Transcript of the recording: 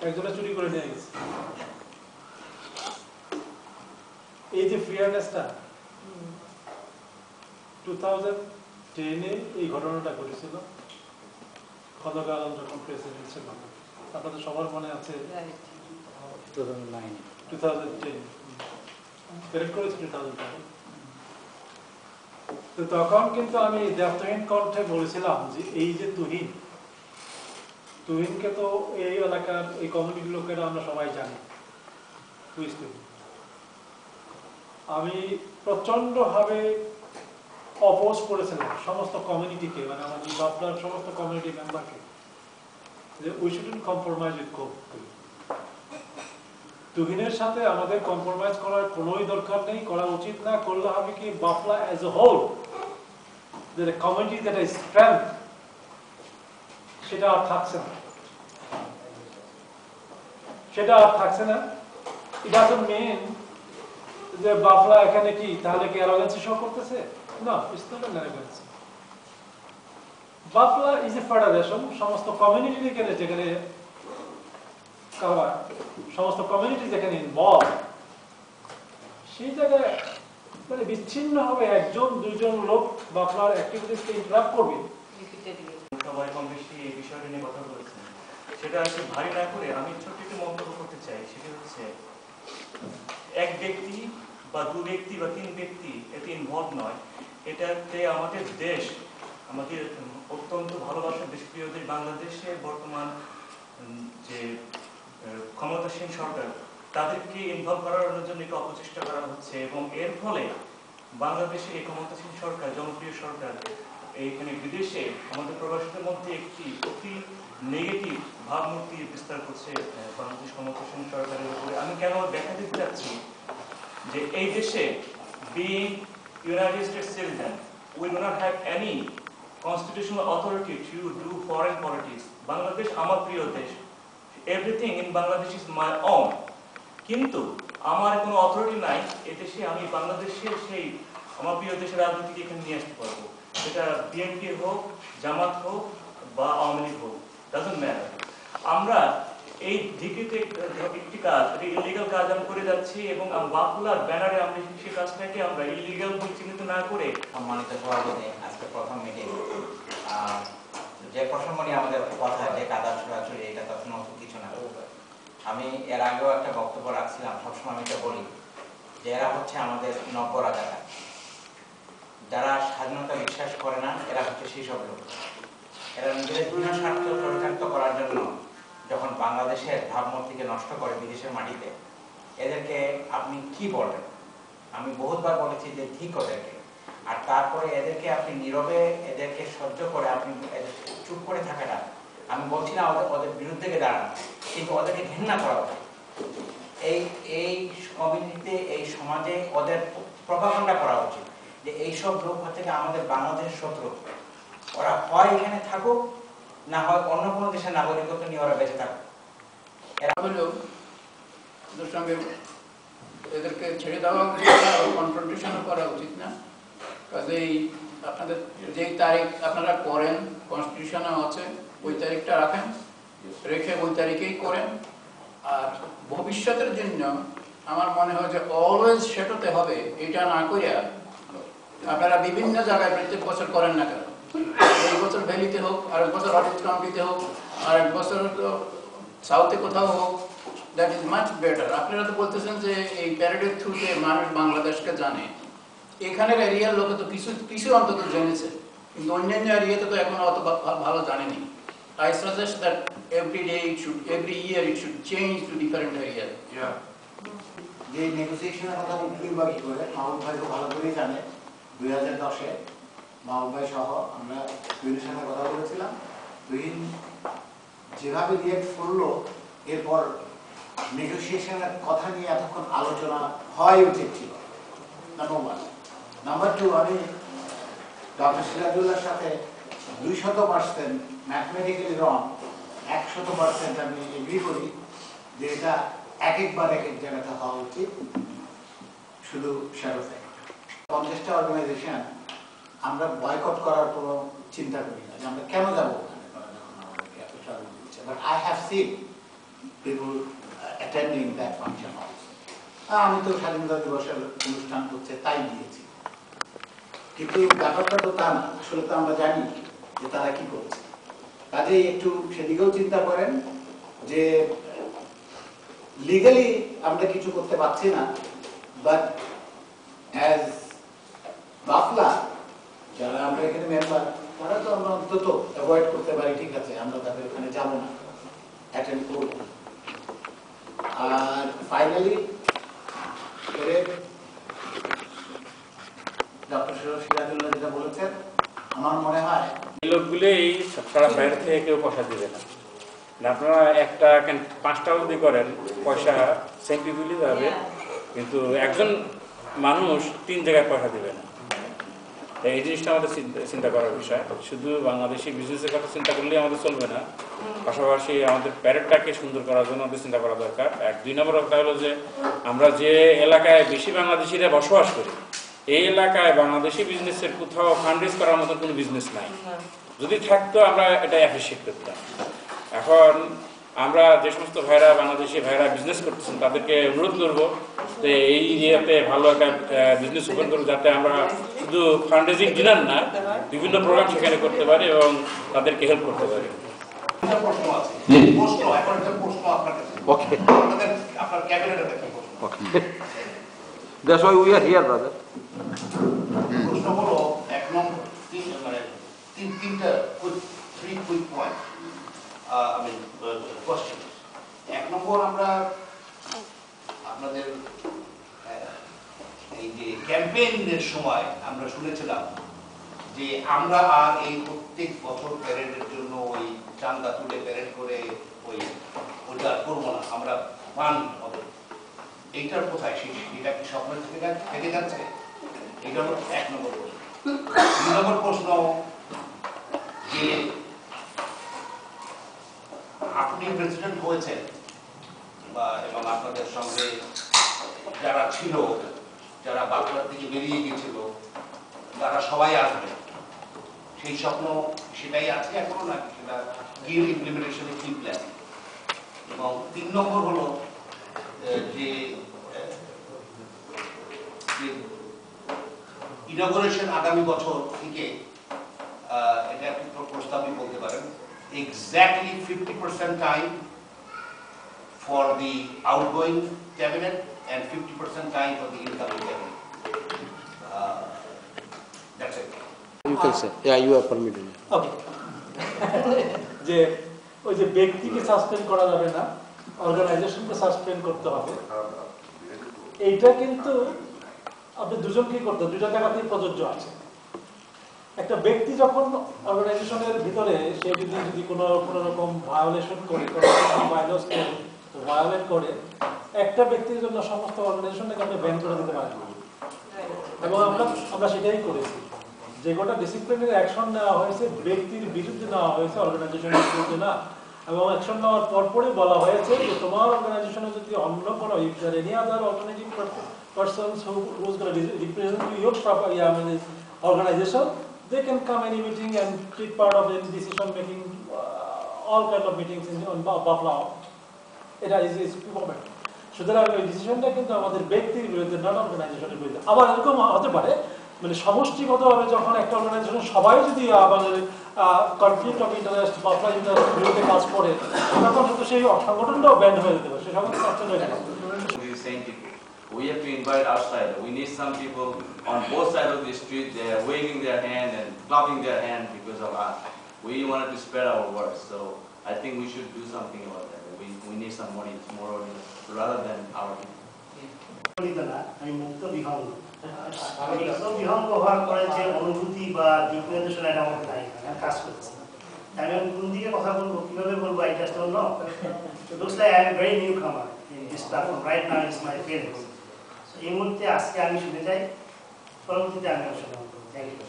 একজনে চুরি করে নিয়ে গেছে। এই যে ফেয়ারনেসটা 2010-এ এই ঘটনাটা ঘটেছিল, খন্দকার আলম যখন প্রেসিডেন্ট ছিল। আপনাদের সবার মনে আছে 2010 কারেক্ট করেছি 2010। তো তখন কিন্তু আমি দেবতাহীন কণ্ঠে বলেছিলাম যে এই যে তুহিনকে তো এই এলাকার এই কমিউনিটির লোকেরা আমরা সবাই জানি। আমি প্রচন্ডভাবে অপোজ করেছিলাম সমস্ত কমিউনিটিকে, মানে আমাদের বাপলার সমস্ত কমিউনিটি মেম্বারকে, যে উই শুডন্ট কম্প্রোমাইজ উইথ তুহিনের সাথে আমাদের কম্প্রোমাইজ করার কোনোই দরকার নেই, করা উচিত না। করলে হবে কি বাপলা অ্যাজ এ হোল, যে কমিউনিটি দ্যাট ইজ স্ট্রেংথ, সেটা আর থাকছে না, ইট ডাজন্ট মিন যে বাপলা এখানে কি তাহলে কি অ্যারোগেন্সি শো করতেছে? না, ইটস নট অ্যান অ্যারোগেন্সি। বাপলা ইজ এ ফেডারেশন, সমস্ত কমিউনিটি যেখানে সমস্ত কমিউনিটি যেখানে ইনভলভ, সেই জায়গায় মানে বিচ্ছিন্ন হবে একজন দুইজন লোক বাপলার অ্যাক্টিভিটিসকে ইন্টারাপ্ট করবে। সবাই কম বেশি এই বিষয়টা নিয়ে কথা বলেছেন, সেটা আসলে ভারী না করে আমি ছোট্ট একটু মন্তব্য করতে চাই। সেটা হচ্ছে এক ব্যক্তি বা দু ব্যক্তি বা তিন ব্যক্তি এতে ইনভলভ নয়, এটাতে আমাদের দেশ, আমাদের অত্যন্ত ভালোবাসার দেশপ্রিয় দেশ বাংলাদেশে বর্তমান যে ক্ষমতাসীন সরকার, তাদেরকে ইনভলভ করানোর জন্য একটু অপচেষ্টা করা হচ্ছে, এবং এর ফলে বাংলাদেশে এই ক্ষমতাসীন সরকার, জনপ্রিয় সরকার, এইখানে বিদেশে আমাদের প্রবাসীদের মধ্যে একটি অতি নেগেটিভ ভাবমূর্তি বিস্তার করছে বাংলাদেশ ক্ষমতাসীন সরকারের উপরে। আমি কেন দেখা দিতে চাচ্ছি যে এই দেশে being United states citizen, we do not have any constitutional authority to do foreign politics. Bangladesh আমার প্রিয় দেশ, everything in Bangladesh is my own, কিন্তু আমার কোনো অথরিটি নাই এদেশে আমি বাংলাদেশের সেই আমার প্রিয় দেশের রাজনীতিকে এখানে নিয়ে আসতে পারবো। সেটা বিএনপি হোক, জামাত হোক বা আওয়ামী লীগ হোক, ডাজন্ট ম্যাটার। আমরা এই দিকে একটি কাজ, ইলিগাল কাজ আমরা করে যাচ্ছি, এবং বাপলার ব্যানারে আমরা সেই কাজটাকে আমরা ইলিগাল বলে চিহ্নিত না করে। সম্মানিত সভাপতি, আজকে প্রথম মিটিং, যে প্রসঙ্গ নিয়ে আমাদের কথা, যে কাদা ছোড়াছুড়ি, এটা তো নতুন কিছু না। আমি এর আগেও একটা বক্তব্য রাখছিলাম, সবসময় আমি এটা বলি যে এরা হচ্ছে আমাদের নব্য রাজাকার, যারা স্বাধীনতা বিশ্বাস করে না, এরা হচ্ছে সেই সব লোক। এরা নিজেদের বিনা স্বার্থ চরিতার্থ করার জন্য যখন বাংলাদেশের ভাবমূর্তিকে নষ্ট করে বিদেশের মাটিতে, এদেরকে আপনি কি বলেন? আমি বহুতবার বলেছি যে ঠিক ওদেরকে, আর তারপরে এদেরকে আপনি নীরবে এদেরকে সহ্য করে আপনি চুপ করে থাকাটা, আমি বলছি না ওদের বিরুদ্ধে দাঁড়ানো, কিন্তু ওদেরকে ঘৃণা করা উচিত। এই কমিউনিটিতে, এই সমাজে ওদের প্রভাবনা করা উচিত যে এইসব লোক থেকে আমাদের বাংলাদেশের শত্রু, ওরা হয় এখানে থাকুক, না হয় অন্য কোনো দেশের নাগরিকত্ব নিয়ে ওরা বেঁচে থাকুক। এরা হলেও ওদের সঙ্গে এদেরকে ছেড়ে দেওয়া উচিত না, কনফ্রন্টেশনও করা উচিত না। কাজেই আপনাদের যেই তারিখ আপনারা করেন, কনস্টিটিউশনেও আছে, ওই তারিখটা রাখেন, রেখে ওই তারিখেই করেন। আর ভবিষ্যতের জন্য আমার মনে হয় যে অলওয়েজ সেটাতে হবে, এটা না করিয়া আপনারা বিভিন্ন জায়গায় প্রত্যেক বছর করেন না কেন, এই বছর ভ্যালিতে হোক, আরেক বছর অডিট কাউন্টিতে হোক, আরেক বছর সাউথে কোথাও হোক, দ্যাট ইজ মাচ বেটার। আপনারা তো বলতেছেন যে এই প্যারেডের থ্রুতে মানুষ বাংলাদেশকে জানে, এখানের এরিয়ার লোকে তো কিছু অন্তত জেনেছে, কিন্তু অন্যান্য এরিয়াতে তো এখন অত ভালো জানেনি। I suggest that every year it should change to different areas. Yeah. যে নেগোসিয়েশনের কথা কিংবা কি করে মাহবুব ভাই খুব ভালো করেই জানে, 2010-এ মাহবুব ভাই সহ আমরা তুহিনের সাথে কথা বলেছিলাম। তুহিন যেভাবে রিয়েক্ট করলো, এরপর নেগোসিয়েশনের কথা নিয়ে এতক্ষণ আলোচনা হয় উচিত ছিল, নাম্বার 1। নাম্বার 2, আমি ডক্টর সিরাজুল্লাহর সাথে 200% ম্যাথমেটিক্যালি রং, 100% আমি এগ্রি করি যে এটা একবার এক জায়গাতে হওয়া উচিত, শুধু শ্যাডো থেকে 50টা অর্গানাইজেশন আমরা বয়কট করার কোনো চিন্তা করি না, যে আমরা কেন যাবো ওখানে, যখন আমাদেরকে এত ট্রাভেল দিচ্ছে। But I have seen people attending that function also. আমি তো স্বাধীনতা দিবসের অনুষ্ঠান হচ্ছে তাই দিয়েছি, কিন্তু ব্যাপারটা তো তা না, আসলে তো আমরা জানি যে তারা কি করছে। কাজেই একটু সেদিকেও চিন্তা করেন যে লিগালি আমরা কিছু করতে পারছি না, বাট অ্যাজ বাফলা যারা আমরা এখানে মেম্বার, তারা তো আমরা অন্তত অ্যাভয়েড করতে পারি, ঠিক আছে আমরা তাদের ওখানে যাবো না, অ্যাটেন্ড করব। আর ফাইনালি ডক্টর সিরাজুল্লাহ যেটা বলেছেন, আমার মনে হয় এই লোকগুলো এই সারা বাইরে থেকে কেউ পয়সা দিবে না। আপনারা একটা 5টা অবধি করেন, পয়সা সেন্টিগুলি যাবে, কিন্তু একজন মানুষ 3 জায়গায় পয়সা দিবে না। এই জিনিসটা আমাদের চিন্তা করার বিষয়। শুধু বাংলাদেশি বিজনেসের কথা চিন্তা করলেই আমাদের চলবে না, পাশাপাশি আমাদের প্যারেডটাকে সুন্দর করার জন্য আমাদের চিন্তা করা দরকার। 2 নম্বর কথা হলো যে আমরা যে এলাকায় বেশি বাংলাদেশিরা বসবাস করি, এই এলাকায় বাংলাদেশি বিজনেসের কোথাও ফান্ডরেজ করার মতো কোনো বিজনেস নাই। যদি থাকতো আমরা এটা অ্যাপ্রিসিয়েট করতাম। এখন আমরা যে সমস্ত ভাইরা বাংলাদেশি ভাইরা বিজনেস করতেছেন তাদেরকে অনুরোধ করবো যে এই এরিয়াতে ভালো একটা বিজনেস ওপেন করবো, যাতে আমরা শুধু ফান্ডরেজিং ডিনার না, বিভিন্ন প্রোগ্রাম সেখানে করতে পারি এবং তাদেরকে হেল্প করতে পারি। That's why we are here, brother. প্রশ্ন হলো 1 নম্বর, তিনটা কুইক পয়েন্ট, কোশ্চেন। 1 নম্বর, আমরা আপনাদের এই যে ক্যাম্পেইনের সময় আমরা শুনেছিলাম যে আমরা আর এই প্রত্যেক বছর প্যারেডের জন্য ওই চান্দা তুলে প্যারেড করে ওইটা করবো না, আমরা ফান্ড হবে। এইটার কোথায় এটা কি স্বপ্ন থেকে যাচ্ছে? এটা হলো 1 নম্বর প্রশ্ন। 2 নম্বর প্রশ্ন, যে আপনি প্রেসিডেন্ট হয়েছেন এবং আপনাদের সঙ্গে যারা ছিল, যারা বাংলার থেকে বেরিয়ে গেছিল, তারা সবাই আসবে, সেই স্বপ্ন সেটাই আছে এখনো নাকি সেটা কি ইমপ্লিমেন্টেশনে কি প্ল্যান? এবং 3 নম্বর হলো যে ইনগরেশন আগামী বছর থেকে, এটা একটি প্রস্তাবই বলতে পারেন, exactly 50% time for the outgoing cabinet and 50% time for the incoming cabinet. That's it. You can say. Yeah, you are permitted. ওকে। যে ওই যে ব্যক্তিকে সাসপেন্ড করা যাবে না, অর্গানাইজেশনকে সাসপেন্ড করতে হবে, এইটা কিন্তু আপনি দুজনকেই করতে, 2টা জায়গাতেই প্রযোজ্য আছে। একটা ব্যক্তি যখন অর্গানাইজেশনের ভিতরে সে যদি কোনো রকম ভায়োলেশন করে, ভায়োলেট করে, একটা ব্যক্তির জন্য সমস্ত অর্গানাইজেশনটাকে আপনি ব্যান করে দিতে পারেন। এবং আমরা সেটাই করেছি, যে গোটা ডিসিপ্লিনারি অ্যাকশন নেওয়া হয়েছে ব্যক্তির বিরুদ্ধে নেওয়া হয়েছে, অর্গানাইজেশনের বিরুদ্ধে না। এবং অ্যাকশন নেওয়ার পরপরই বলা হয়েছে যে তোমার অর্গানাইজেশনে যদি অন্য কোনো any other organizing persons who's going to represent your organization, they can come any meeting and take part of any decision making, all kind of meetings on Bafla. এটা is important. সুতরাং এই ডিসিশনটা কিন্তু আমাদের ব্যক্তির বিরুদ্ধে, নট অর্গানাইজেশনের বিরুদ্ধে। আবার এরকম হতে পারে মানে সমষ্টিগতভাবে যখন একটা অর্গানাইজেশন সবাই যদি আমাদের কনফ্লিক্ট অফ ইন্টারেস্ট বা ইন্টারেস্টের বিরুদ্ধে কাজ করে, তখন হয়তো সেই সংগঠনটাও ব্যান্ড হয়ে যেতে পারে, সে সংগঠন সাসপেন্ড হয়ে যাবে। We have to invite outside. We need some people on both sides of the street. They are waving their hand and clapping their hand because of us. We wanted to spread our words, so I think we should do something about that. We need some money, more audience, rather than our people. আমি মুক্ত বিহঙ্গ, মুক্ত বিহঙ্গ হওয়ার পরে যে অনুভূতি বা দিক নির্দেশনা এটা আমাকে নাই, কাজ করছে। আমি কোন দিকে কথা বলবো, কিভাবে বলবো, I just don't know. It looks like I am a very newcomer in this platform. Right now it's my parents. এই মুহূর্তে আজকে আমি শুনে যাই, পরবর্তীতে আমি শুনে। Thank you.